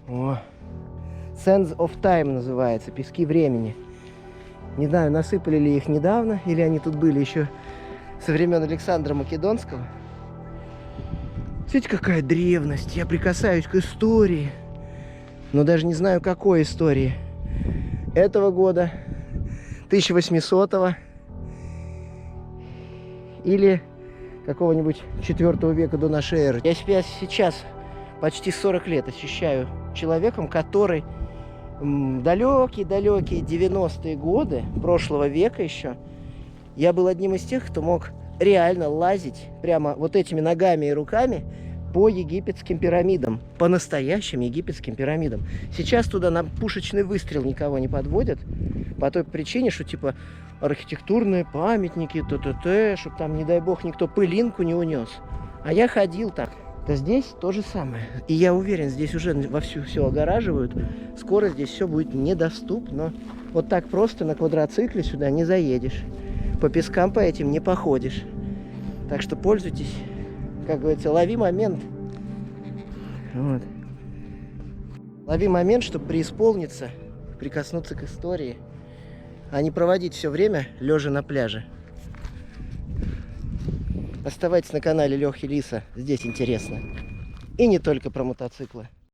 О, Sands of Time называется, пески времени. Не знаю, насыпали ли их недавно, или они тут были еще со времен Александра Македонского. Смотрите, какая древность. Я прикасаюсь к истории, но даже не знаю, какой истории. Этого года, 1800-го, или какого-нибудь 4 века до нашей эры. Я себя сейчас почти 40 лет ощущаю человеком, который далекие-далекие 90-е годы прошлого века еще, я был одним из тех, кто мог реально лазить прямо вот этими ногами и руками по египетским пирамидам, по настоящим египетским пирамидам. Сейчас туда на пушечный выстрел никого не подводят, по той причине, что типа архитектурные памятники, чтобы там, не дай бог, никто пылинку не унес. А я ходил так. Да здесь то же самое. И я уверен, здесь уже вовсю все огораживают. Скоро здесь все будет недоступно. Вот так просто на квадроцикле сюда не заедешь. По пескам по этим не походишь. Так что пользуйтесь, как говорится, лови момент. Вот. Лови момент, чтобы преисполниться, прикоснуться к истории, а не проводить все время лежа на пляже. Оставайтесь на канале Лёхи Лиса, здесь интересно. И не только про мотоциклы.